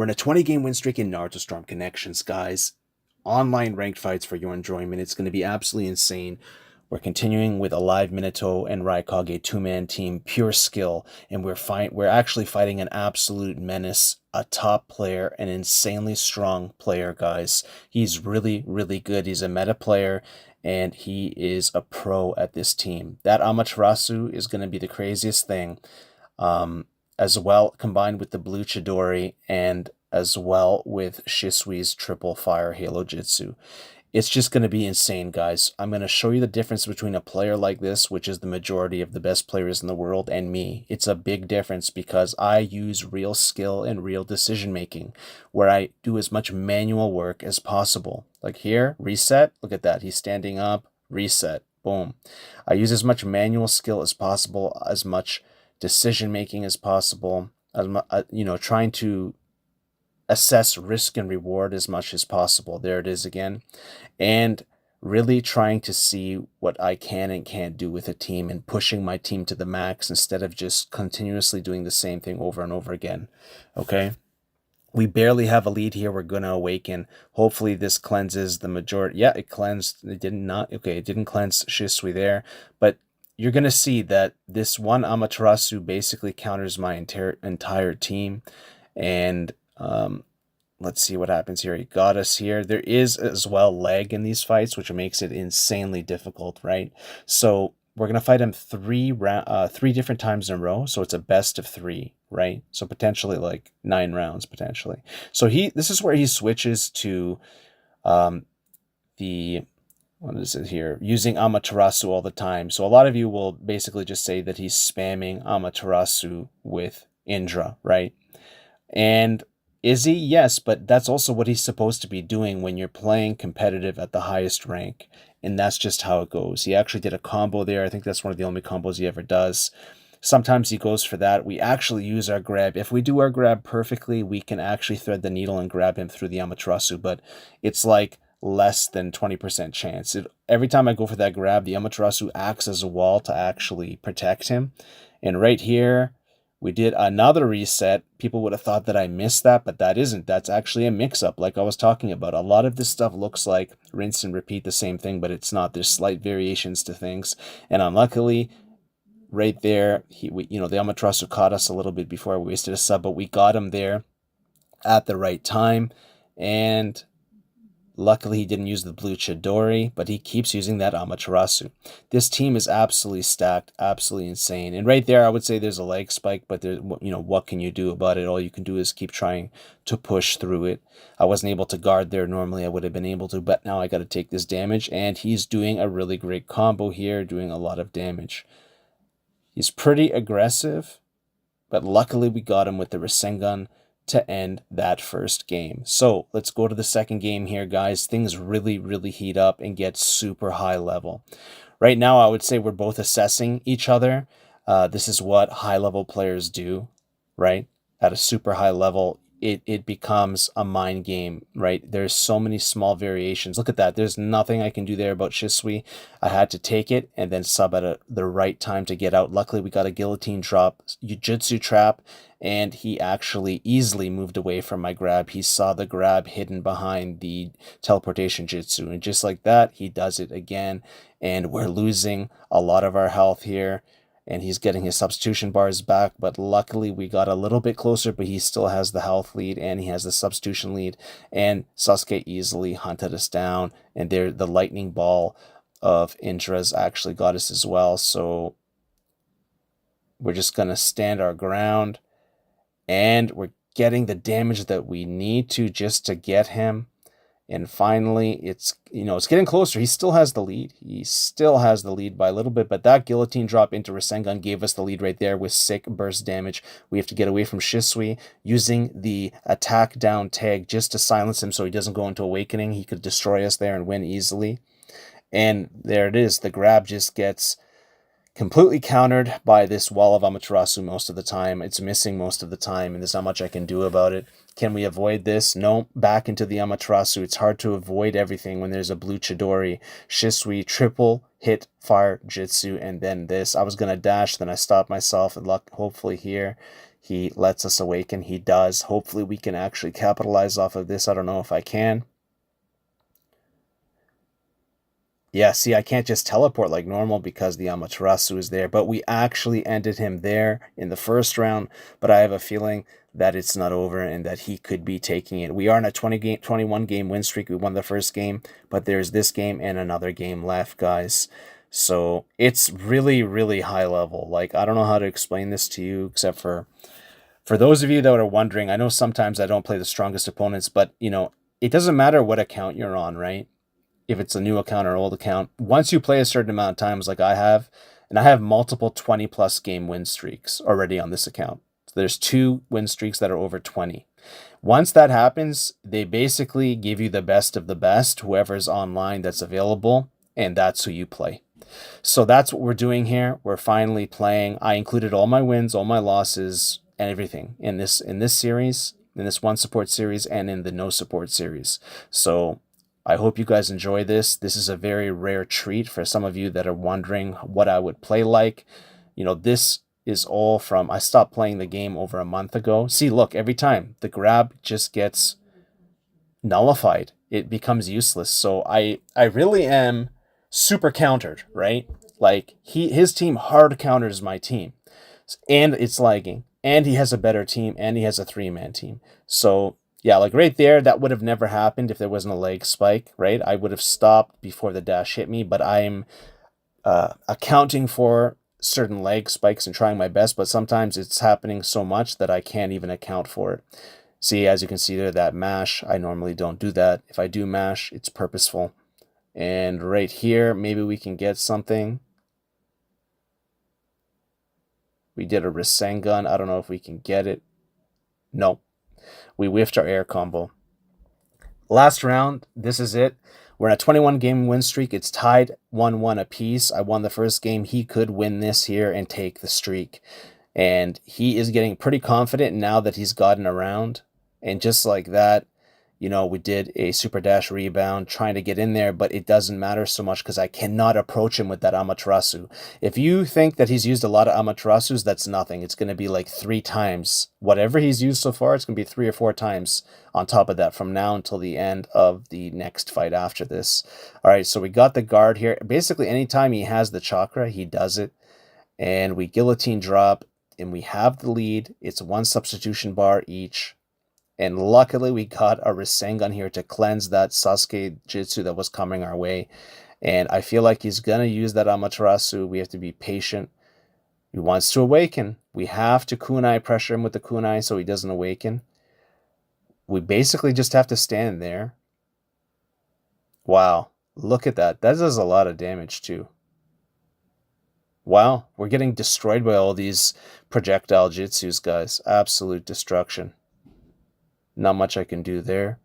We're in a 20-game win streak in Naruto Storm Connections, guys. Online ranked fights for your enjoyment. It's going to be absolutely insane. We're continuing with a live Minato and Raikage two-man team, pure skill, and we're actually fighting an absolute menace, a top player, an insanely strong player, guys. He's really, really good. He's a meta player, and he is a pro at this team. That Amaterasu is going to be the craziest thing. As well, combined with the blue Chidori and as well with Shisui's triple fire Halo Jutsu. It's just going to be insane, guys. I'm going to show you the difference between a player like this, which is the majority of the best players in the world, and me. It's a big difference because I use real skill and real decision making, where I do as much manual work as possible. Like here, reset. Look at that. He's standing up, reset, boom. I use as much manual skill as possible, as much decision making as possible, trying to assess risk and reward as much as possible. There it is again. And really trying to see what I can and can't do with a team and pushing my team to the max instead of just continuously doing the same thing over and over again. Okay? We barely have a lead here. We're going to awaken. Hopefully this cleanses the majority. Yeah, it cleansed. It did not. Okay, it didn't cleanse Shisui there. But you're going to see that this one Amaterasu basically counters my entire team. And let's see what happens here. He got us here. There is as well lag in these fights, which makes it insanely difficult, right? So we're going to fight him three different times in a row. So it's a best of 3, right? So potentially like 9 rounds, potentially. So this is where he switches to what is it here? Using Amaterasu all the time. So a lot of you will basically just say that he's spamming Amaterasu with Indra, right? And is he? Yes, but that's also what he's supposed to be doing when you're playing competitive at the highest rank. And that's just how it goes. He actually did a combo there. I think that's one of the only combos he ever does. Sometimes he goes for that. We actually use our grab. If we do our grab perfectly, we can actually thread the needle and grab him through the Amaterasu, but it's like less than 20% chance. Every time I go for that grab, the Amaterasu acts as a wall to actually protect him. And right here, we did another reset. People would have thought that I missed that, but that isn't. That's actually a mix-up, like I was talking about. A lot of this stuff looks like rinse and repeat the same thing, but it's not. There's slight variations to things. And unluckily, right there, the Amaterasu caught us a little bit before I wasted a sub, but we got him there at the right time. And luckily, he didn't use the blue Chidori, but he keeps using that Amaterasu. This team is absolutely stacked, absolutely insane. And right there, I would say there's a leg spike, but what can you do about it? All you can do is keep trying to push through it. I wasn't able to guard there. Normally, I would have been able to, but now I got to take this damage. And he's doing a really great combo here, doing a lot of damage. He's pretty aggressive, but luckily we got him with the Rasengan to end that first game. So let's go to the second game here, guys. Things really, really heat up and get super high level. Right now, I would say we're both assessing each other. This is what high level players do, right? At a super high level, it becomes a mind game, right? There's so many small variations. Look at that. There's nothing I can do there about Shisui. I had to take it and then sub at the right time to get out. Luckily, we got a guillotine drop, Jujutsu trap, and he actually easily moved away from my grab. He saw the grab hidden behind the teleportation jutsu, and just like that, he does it again, and we're losing a lot of our health here. And he's getting his substitution bars back, but luckily we got a little bit closer, but he still has the health lead and he has the substitution lead, and Sasuke easily hunted us down, and there the lightning ball of Indra's actually got us as well. So we're just going to stand our ground, and we're getting the damage that we need to just to get him. And finally, it's getting closer. He still has the lead. He still has the lead by a little bit, but that guillotine drop into Rasengan gave us the lead right there with sick burst damage. We have to get away from Shisui using the attack down tag just to silence him so he doesn't go into awakening. He could destroy us there and win easily. And there it is. The grab just gets completely countered by this wall of Amaterasu most of the time. It's missing most of the time, and there's not much I can do about it. Can we avoid this? No. Back into the Amaterasu. It's hard to avoid everything when there's a blue Chidori. Shisui, triple hit fire jutsu, and then this. I was going to dash, then I stopped myself, and luck, hopefully here he lets us awaken. He does. Hopefully we can actually capitalize off of this. I don't know if I can. Yeah, see, I can't just teleport like normal because the Amaterasu is there, but we actually ended him there in the first round, but I have a feeling that it's not over and that he could be taking it. We are in a 21 game win streak. We won the first game, but there's this game and another game left, guys. So it's really, really high level. Like, I don't know how to explain this to you, except for those of you that are wondering. I know sometimes I don't play the strongest opponents, but, it doesn't matter what account you're on, right? If it's a new account or old account, once you play a certain amount of times like I have, and I have multiple 20 plus game win streaks already on this account. So there's 2 win streaks that are over 20. Once that happens, they basically give you the best of the best, whoever's online that's available, and that's who you play. So that's what we're doing here. We're finally playing. I included all my wins, all my losses, and everything in this series, in this one support series, and in the no support series. So I hope you guys enjoy this. This is a very rare treat for some of you that are wondering what I would play like. This is all from, I stopped playing the game over a month ago. See, look, every time the grab just gets nullified, it becomes useless. So I really am super countered, right? Like his team hard counters my team, and it's lagging, and he has a better team, and he has a 3-man team. So yeah, like right there, that would have never happened if there wasn't a leg spike, right? I would have stopped before the dash hit me, but I'm accounting for certain leg spikes and trying my best, but sometimes it's happening so much that I can't even account for it. See, as you can see there, that mash, I normally don't do that. If I do mash, it's purposeful. And right here, maybe we can get something. We did a Rasengan. I don't know if we can get it. No. We whiffed our air combo. Last round, this is it. We're in a 21 game win streak. It's tied 1-1 apiece. I won the first game. He could win this here and take the streak. And he is getting pretty confident now that he's gotten around. And just like that, we did a super dash rebound trying to get in there, but it doesn't matter so much because I cannot approach him with that Amaterasu. If you think that he's used a lot of Amaterasus, that's nothing. It's going to be like 3 times. Whatever he's used so far, it's going to be 3 or 4 times on top of that from now until the end of the next fight after this. All right, so we got the guard here. Basically, anytime he has the chakra, he does it. And we guillotine drop, and we have the lead. It's 1 substitution bar each. And luckily, we got a Rasengan here to cleanse that Sasuke Jutsu that was coming our way. And I feel like he's going to use that Amaterasu. We have to be patient. He wants to awaken. We have to kunai pressure him with the kunai so he doesn't awaken. We basically just have to stand there. Wow, look at that. That does a lot of damage too. Wow, we're getting destroyed by all these projectile jutsus, guys. Absolute destruction. Not much I can do there.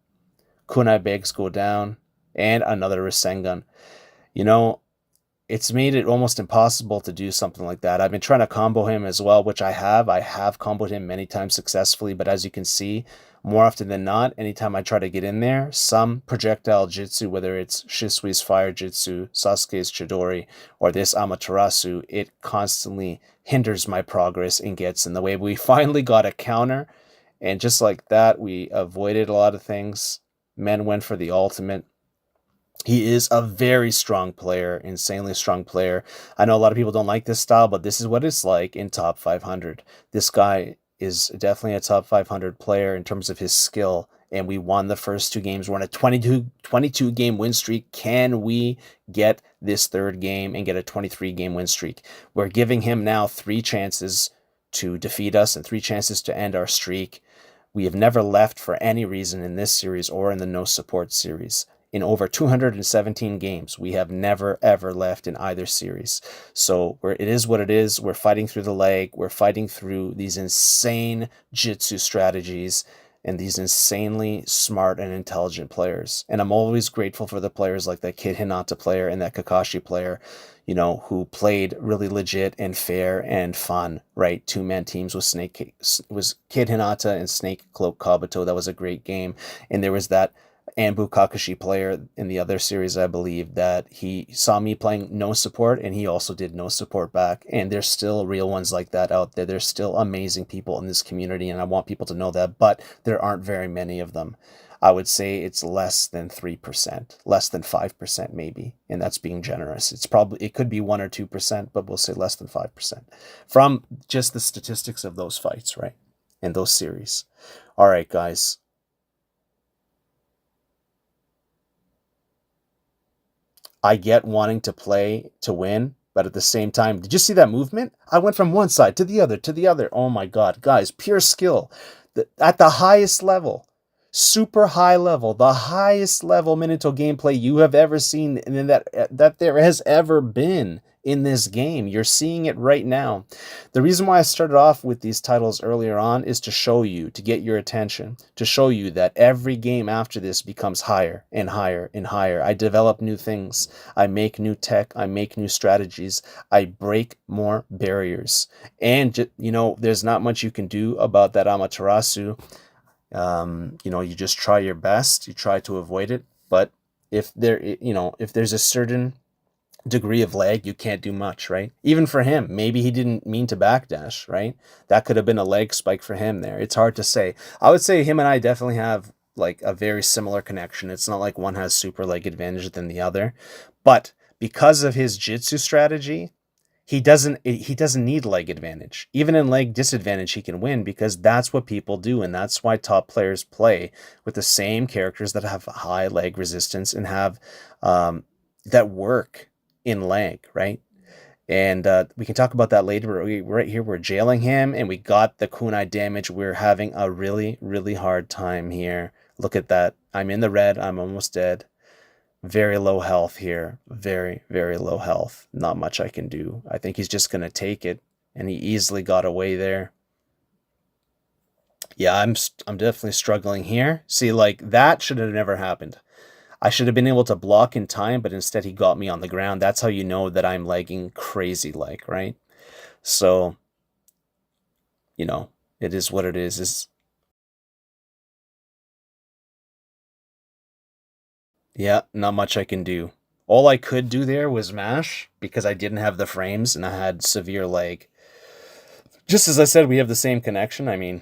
Kunai Begs go down. And another Rasengan. It's made it almost impossible to do something like that. I've been trying to combo him as well, which I have. I have comboed him many times successfully, but as you can see, more often than not, anytime I try to get in there, some projectile jutsu, whether it's Shisui's Fire Jutsu, Sasuke's Chidori, or this Amaterasu, it constantly hinders my progress and gets in the way. We finally got a counter, and just like that, we avoided a lot of things. Men went for the ultimate. He is a very strong player, insanely strong player. I know a lot of people don't like this style, but this is what it's like in top 500. This guy is definitely a top 500 player in terms of his skill, and we won the first 2 games. We're on a 22 game win streak. Can we get this 3rd game and get a 23 game win streak? We're giving him now 3 chances to defeat us and 3 chances to end our streak. We have never left for any reason in this series or in the no support series. In over 217 games, we have never, ever left in either series. So it is what it is. We're fighting through the leg. We're fighting through these insane jutsu strategies and these insanely smart and intelligent players. And I'm always grateful for the players like that Kid Hinata player and that Kakashi player, who played really legit and fair and fun, right? 2-man teams with was Kid Hinata and Snake Cloak Kabuto. That was a great game. And there was that and Bukakashi player in the other series, I believe, that he saw me playing no support and he also did no support back. And there's still real ones like that out there. There's still amazing people in this community, and I want people to know that, but there aren't very many of them. I would say it's less than 3%, less than 5% maybe, and that's being generous. It could be 1 or 2%, but we'll say less than 5% from just the statistics of those fights, right? And those series. All right, guys. I get wanting to play to win, but at the same time, did you see that movement? I went from one side to the other, to the other. Oh my God, guys, pure skill. At the highest level, super high level, the highest level Minato gameplay you have ever seen, and that there has ever been in this game. You're seeing it right now. The reason why I started off with these titles earlier on is to show you, to get your attention, to show you that every game after this becomes higher and higher and higher. I develop new things. I make new tech. I make new strategies. I break more barriers. And, there's not much you can do about that Amaterasu. You just try your best. You try to avoid it. But if there's a certain degree of lag, you can't do much, right? Even for him, maybe he didn't mean to backdash, right? That could have been a leg spike for him there. It's hard to say. I would say him and I definitely have like a very similar connection. It's not like one has super leg advantage than the other, but because of his jitsu strategy, he doesn't need leg advantage. Even in leg disadvantage, he can win because that's what people do, and that's why top players play with the same characters that have high leg resistance and have that work in leg, right? And we can talk about that later. But right here, we're jailing him, and we got the kunai damage. We're having a really, really hard time here. Look at that. I'm in the red. I'm almost dead. Very low health here. Very, very low health. Not much I can do. I think he's just going to take it, and he easily got away there. Yeah, I'm definitely struggling here. See, like, that should have never happened. I should have been able to block in time, but instead he got me on the ground. That's how you know that I'm lagging crazy like, right? So, it is what it is. Yeah, not much I can do. All I could do there was mash because I didn't have the frames and I had severe lag. Just as I said, we have the same connection. I mean,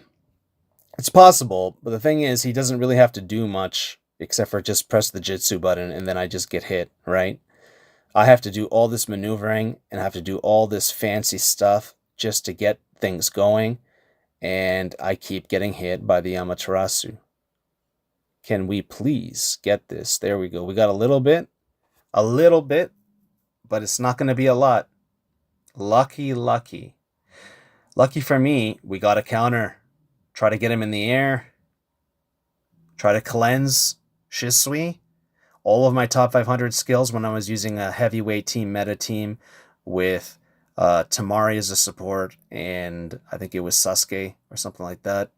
it's possible, but the thing is, he doesn't really have to do much except for just press the Jitsu button and then I just get hit, right? I have to do all this maneuvering and I have to do all this fancy stuff just to get things going, and I keep getting hit by the Amaterasu. Can we please get this? There we go. We got a little bit, but it's not going to be a lot. Lucky, lucky. Lucky for me, we got a counter. Try to get him in the air. Try to cleanse Shisui. All of my top 500 skills when I was using a heavyweight team meta team with Tamari as a support, and I think it was Sasuke or something like that.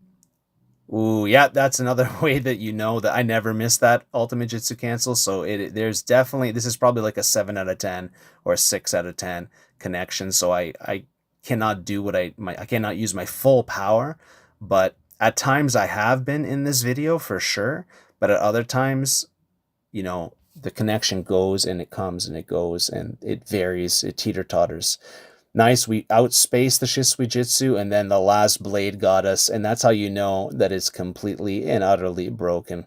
Ooh, yeah, that's another way that you know that I never missed that ultimate Jitsu cancel. So there's definitely, this is probably like a 7 out of 10 or a 6 out of 10 connection. So I cannot do I cannot use my full power, but at times I have been in this video for sure. But at other times, the connection goes and it comes and it goes and it varies, it teeter-totters. Nice, we outspaced the Shisui Jitsu, and then the last blade got us, and that's how you know that it's completely and utterly broken.